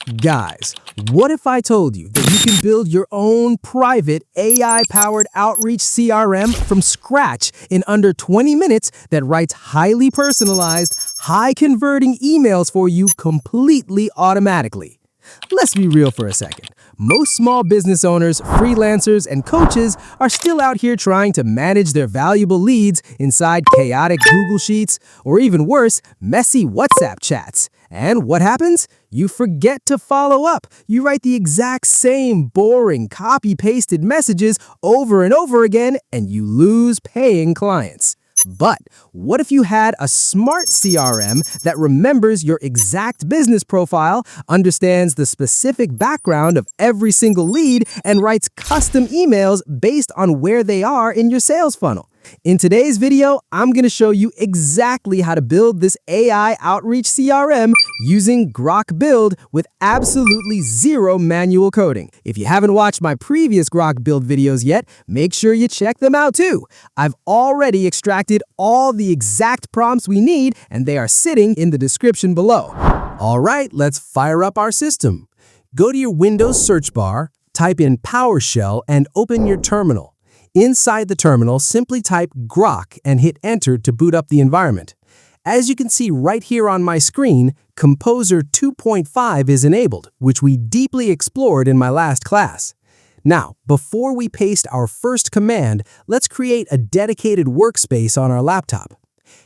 Guys, what if I told you that you can build your own private AI-powered Outreach CRM from scratch in under 20 minutes that writes highly personalized, high-converting emails for you completely automatically? Let's be real for a second. Most small business owners, freelancers, and coaches are still out here trying to manage their valuable leads inside chaotic Google Sheets, or even worse, messy WhatsApp chats. And what happens? You forget to follow up. You write the exact same boring, copy-pasted messages over and over again, and you lose paying clients. But what if you had a smart CRM that remembers your exact business profile, understands the specific background of every single lead, and writes custom emails based on where they are in your sales funnel? In today's video, I'm going to show you exactly how to build this AI Outreach CRM using Grok Build with absolutely zero manual coding. If you haven't watched my previous Grok Build videos yet, make sure you check them out too. I've already extracted all the exact prompts we need, and they are sitting in the description below. All right, let's fire up our system. Go to your Windows search bar, type in PowerShell, and open your terminal. Inside the terminal, simply type Grok and hit Enter to boot up the environment. As you can see right here on my screen, Composer 2.5 is enabled, which we deeply explored in my last class. Now, before we paste our first command, let's create a dedicated workspace on our laptop.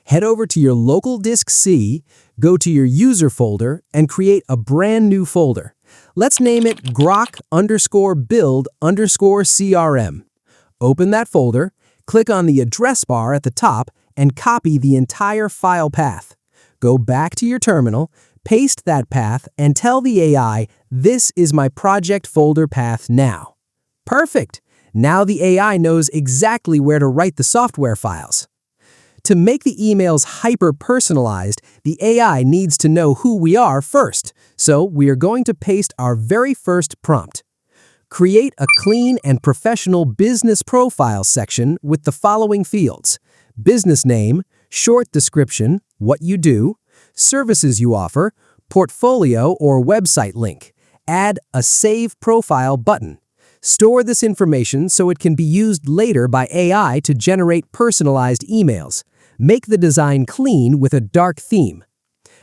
Head over to your local disk C, go to your user folder, and create a brand new folder. Let's name it Grok_Build_CRM. Open that folder, click on the address bar at the top, and copy the entire file path. Go back to your terminal, paste that path, and tell the AI, "This is my project folder path now." Perfect! Now the AI knows exactly where to write the software files. To make the emails hyper-personalized, the AI needs to know who we are first, so we are going to paste our very first prompt. Create a clean and professional business profile section with the following fields: business name, short description, what you do, services you offer, portfolio or website link. Add a Save Profile button. Store this information so it can be used later by AI to generate personalized emails. Make the design clean with a dark theme.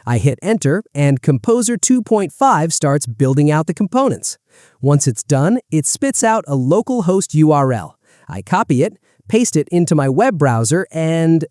I hit Enter, and Composer 2.5 starts building out the components. Once it's done, it spits out a localhost URL. I copy it, paste it into my web browser, and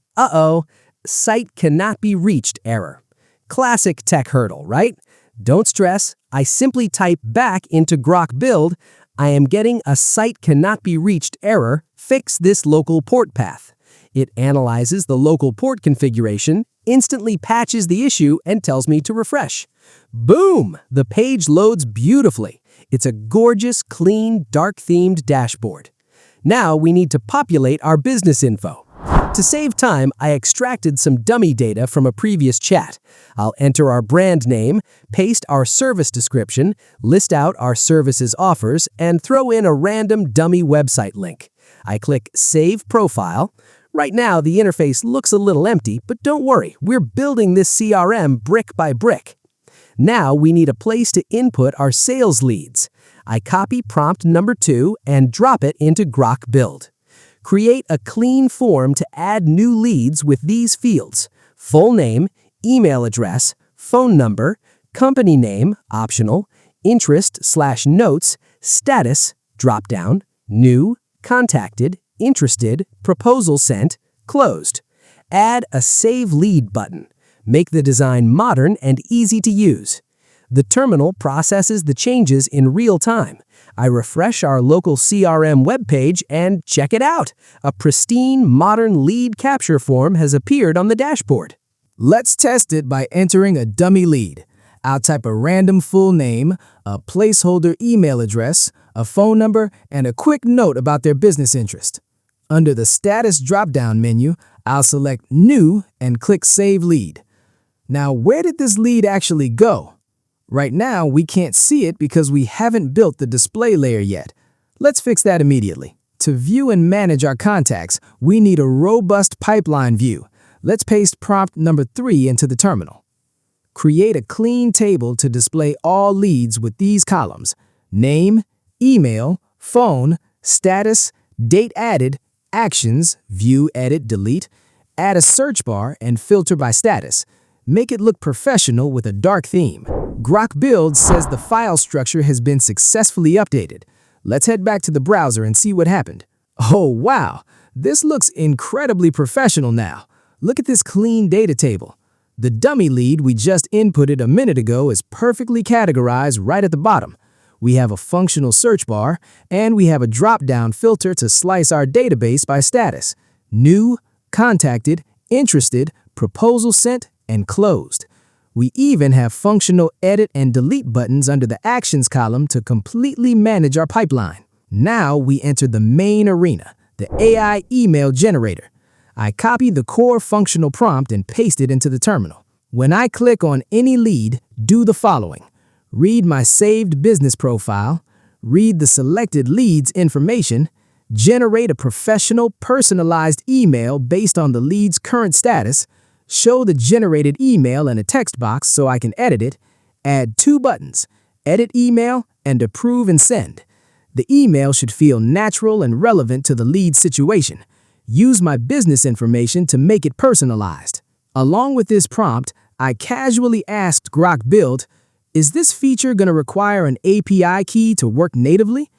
site cannot be reached error. Classic tech hurdle, right? Don't stress, I simply type back into Grok Build, "I am getting a site cannot be reached error, fix this local port path." It analyzes the local port configuration, instantly patches the issue, and tells me to refresh. Boom! The page loads beautifully. It's a gorgeous, clean, dark-themed dashboard. Now we need to populate our business info. To save time, I extracted some dummy data from a previous chat. I'll enter our brand name, paste our service description, list out our services offers, and throw in a random dummy website link. I click Save Profile. Right now, the interface looks a little empty, but don't worry, we're building this CRM brick by brick. Now we need a place to input our sales leads. I copy prompt number 2 and drop it into Grok Build. Create a clean form to add new leads with these fields: full name, email address, phone number, company name, optional, interest/notes, status, dropdown, new, contacted, interested, proposal sent, closed. Add a Save Lead button. Make the design modern and easy to use. The terminal processes the changes in real time. I refresh our local CRM webpage and check it out. A pristine, modern lead capture form has appeared on the dashboard. Let's test it by entering a dummy lead. I'll type a random full name, a placeholder email address, a phone number, and a quick note about their business interest. Under the Status drop-down menu, I'll select New and click Save Lead. Now, where did this lead actually go? Right now, we can't see it because we haven't built the display layer yet. Let's fix that immediately. To view and manage our contacts, we need a robust pipeline view. Let's paste prompt number 3 into the terminal. Create a clean table to display all leads with these columns: name, email, phone, status, date added, actions, view, edit, delete. Add a search bar and filter by status. Make it look professional with a dark theme. Grok Build says the file structure has been successfully updated. Let's head back to the browser and see what happened. Oh wow, this looks incredibly professional now. Look at this clean data table. The dummy lead we just inputted a minute ago is perfectly categorized right at the bottom. We have a functional search bar, and we have a drop-down filter to slice our database by status: new, contacted, interested, proposal sent, and closed. We even have functional edit and delete buttons under the actions column to completely manage our pipeline. Now we enter the main arena, the AI email generator. I copy the core functional prompt and paste it into the terminal. When I click on any lead, do the following: read my saved business profile, read the selected lead's information, generate a professional, personalized email based on the lead's current status, show the generated email in a text box so I can edit it, add 2 buttons: edit email and approve and send. The email should feel natural and relevant to the lead situation. Use my business information to make it personalized. Along with this prompt, I casually asked Grok Build, is this feature going to require an API key to work natively?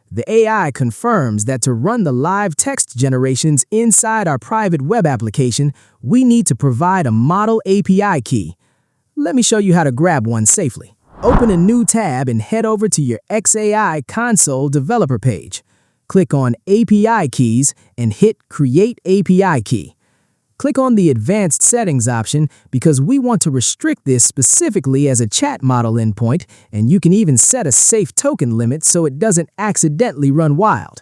The AI confirms that to run the live text generations inside our private web application, we need to provide a model API key. Let me show you how to grab one safely. Open a new tab and head over to your XAI console developer page. Click on API keys and hit Create API Key. Click on the Advanced Settings option because we want to restrict this specifically as a chat model endpoint, and you can even set a safe token limit so it doesn't accidentally run wild.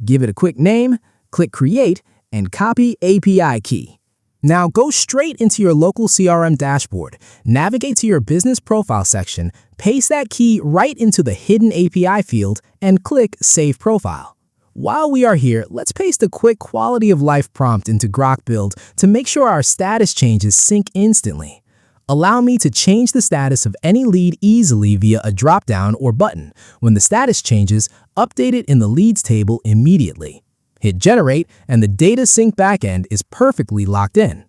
Give it a quick name, click Create, and copy API key. Now go straight into your local CRM dashboard, navigate to your business profile section, paste that key right into the hidden API field, and click Save Profile. While we are here, let's paste a quick quality of life prompt into Grok Build to make sure our status changes sync instantly. Allow me to change the status of any lead easily via a drop-down or button. When the status changes, update it in the leads table immediately. Hit Generate, and the data sync backend is perfectly locked in.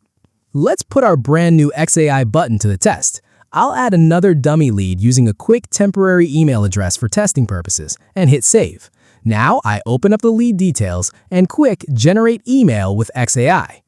Let's put our brand new XAI button to the test. I'll add another dummy lead using a quick temporary email address for testing purposes and hit Save. Now I open up the lead details and quick Generate Email with XAI.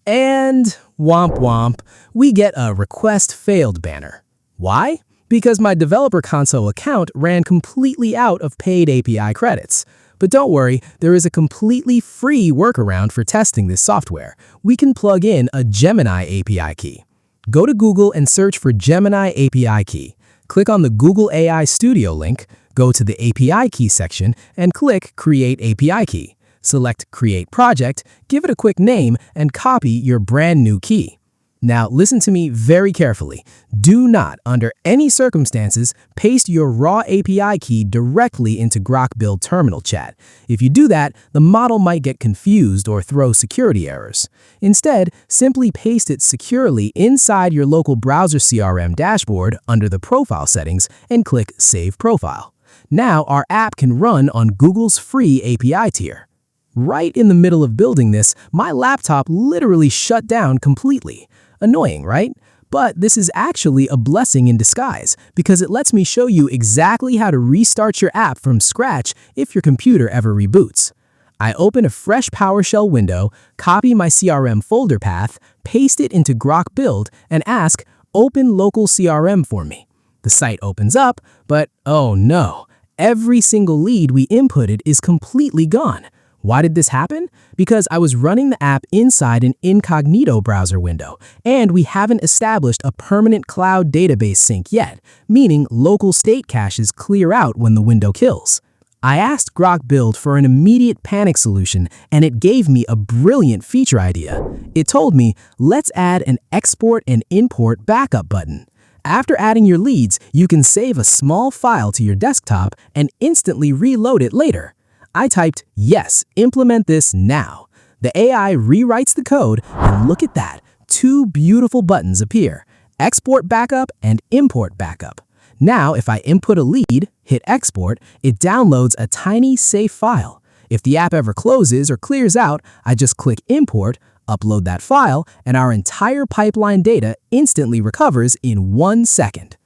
And womp womp, we get a Request Failed banner. Why? Because my developer console account ran completely out of paid API credits. But don't worry, there is a completely free workaround for testing this software. We can plug in a Gemini API key. Go to Google and search for Gemini API key. Click on the Google AI Studio link, go to the API key section, and click Create API Key. Select Create Project, give it a quick name, and copy your brand new key. Now listen to me very carefully. Do not, under any circumstances, paste your raw API key directly into Grok Build terminal chat. If you do that, the model might get confused or throw security errors. Instead, simply paste it securely inside your local browser CRM dashboard under the Profile settings and click Save Profile. Now our app can run on Google's free API tier. Right in the middle of building this, my laptop literally shut down completely. Annoying, right? But this is actually a blessing in disguise because it lets me show you exactly how to restart your app from scratch if your computer ever reboots. I open a fresh PowerShell window, copy my CRM folder path, paste it into Grok Build, and ask, Open local CRM for me. The site opens up, but oh no, every single lead we inputted is completely gone. Why did this happen? Because I was running the app inside an incognito browser window, and we haven't established a permanent cloud database sync yet, meaning local state caches clear out when the window kills. I asked Grok Build for an immediate panic solution, and it gave me a brilliant feature idea. It told me, let's add an export and import backup button. After adding your leads, you can save a small file to your desktop and instantly reload it later. I typed, yes, implement this now. The AI rewrites the code, and look at that, 2 beautiful buttons appear: export backup, and import backup. Now, if I input a lead, hit export, it downloads a tiny, safe file. If the app ever closes or clears out, I just click import, upload that file, and our entire pipeline data instantly recovers in 1 second.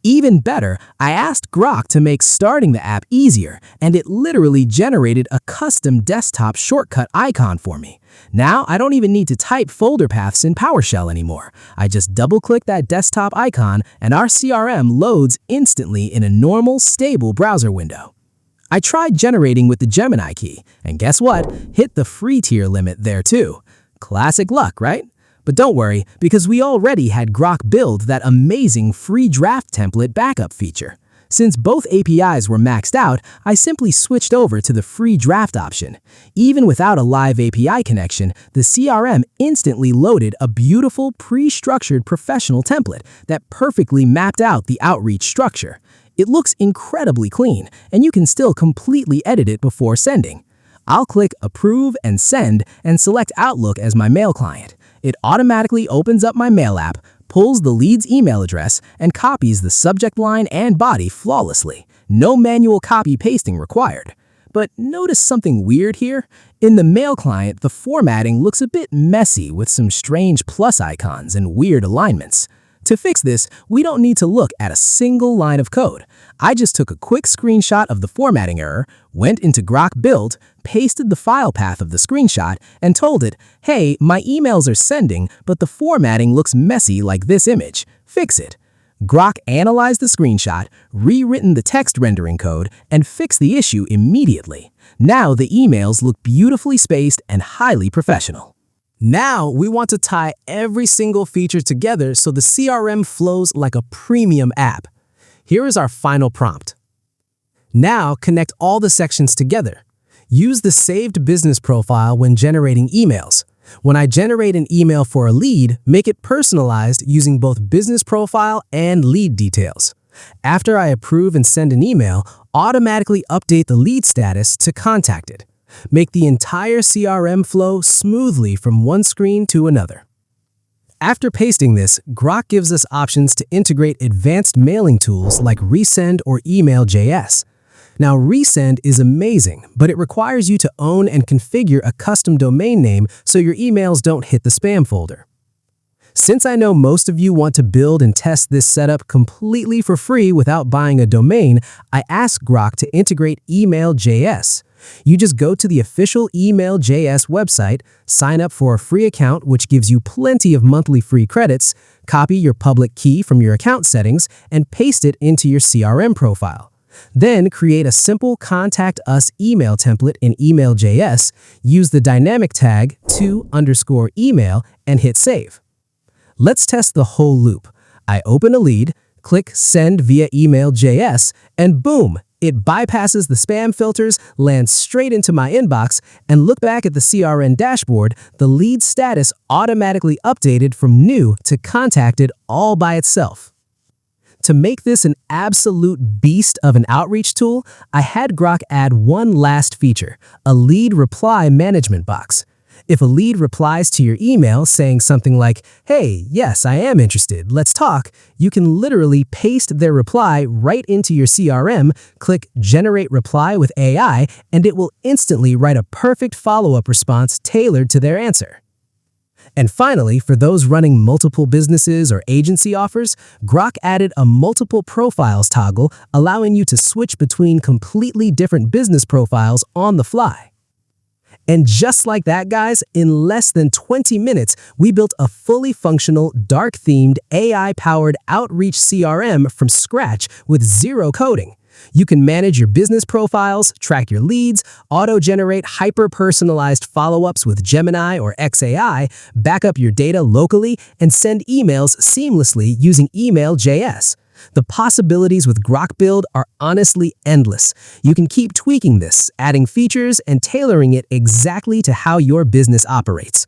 Even better, I asked Grok to make starting the app easier, and it literally generated a custom desktop shortcut icon for me. Now, I don't even need to type folder paths in PowerShell anymore. I just double-click that desktop icon, and our CRM loads instantly in a normal, stable browser window. I tried generating with the Gemini key, and guess what? Hit the free tier limit there too. Classic luck, right? But don't worry, because we already had Grok Build that amazing free draft template backup feature. Since both APIs were maxed out, I simply switched over to the free draft option. Even without a live API connection, the CRM instantly loaded a beautiful pre-structured professional template that perfectly mapped out the outreach structure. It looks incredibly clean, and you can still completely edit it before sending. I'll click Approve and Send and select Outlook as my mail client. It automatically opens up my mail app, pulls the lead's email address, and copies the subject line and body flawlessly. No manual copy-pasting required. But notice something weird here? In the mail client, the formatting looks a bit messy with some strange plus icons and weird alignments. To fix this, we don't need to look at a single line of code. I just took a quick screenshot of the formatting error, went into Grok Build, pasted the file path of the screenshot, and told it, hey, my emails are sending, but the formatting looks messy like this image. Fix it. Grok analyzed the screenshot, rewritten the text rendering code, and fixed the issue immediately. Now the emails look beautifully spaced and highly professional. Now, we want to tie every single feature together so the CRM flows like a premium app. Here is our final prompt. Now, connect all the sections together. Use the saved business profile when generating emails. When I generate an email for a lead, make it personalized using both business profile and lead details. After I approve and send an email, automatically update the lead status to contacted. Make the entire CRM flow smoothly from one screen to another. After pasting this, Grok gives us options to integrate advanced mailing tools like Resend or Email.js. Now, Resend is amazing, but it requires you to own and configure a custom domain name so your emails don't hit the spam folder. Since I know most of you want to build and test this setup completely for free without buying a domain, I asked Grok to integrate Email.js. You just go to the official Email.js website, sign up for a free account which gives you plenty of monthly free credits, copy your public key from your account settings, and paste it into your CRM profile. Then create a simple Contact Us email template in Email.js, use the dynamic tag to_email, and hit Save. Let's test the whole loop. I open a lead, click Send via Email.js, and boom! It bypasses the spam filters, lands straight into my inbox, and look back at the CRM dashboard, the lead status automatically updated from new to contacted all by itself. To make this an absolute beast of an outreach tool, I had Grok add one last feature, a lead reply management box. If a lead replies to your email saying something like, hey, yes, I am interested, let's talk, you can literally paste their reply right into your CRM, click Generate Reply with AI, and it will instantly write a perfect follow-up response tailored to their answer. And finally, for those running multiple businesses or agency offers, Grok added a multiple profiles toggle, allowing you to switch between completely different business profiles on the fly. And just like that, guys, in less than 20 minutes, we built a fully functional, dark-themed, AI-powered Outreach CRM from scratch with zero coding. You can manage your business profiles, track your leads, auto-generate hyper-personalized follow-ups with Gemini or XAI, back up your data locally, and send emails seamlessly using Email.js. The possibilities with Grok Build are honestly endless. You can keep tweaking this, adding features, and tailoring it exactly to how your business operates.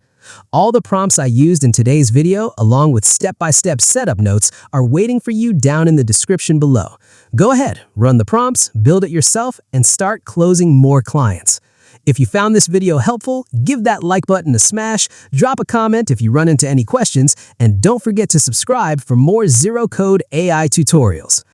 All the prompts I used in today's video, along with step-by-step setup notes, are waiting for you down in the description below. Go ahead, run the prompts, build it yourself, and start closing more clients. If you found this video helpful, give that like button a smash, drop a comment if you run into any questions, and don't forget to subscribe for more zero-code AI tutorials.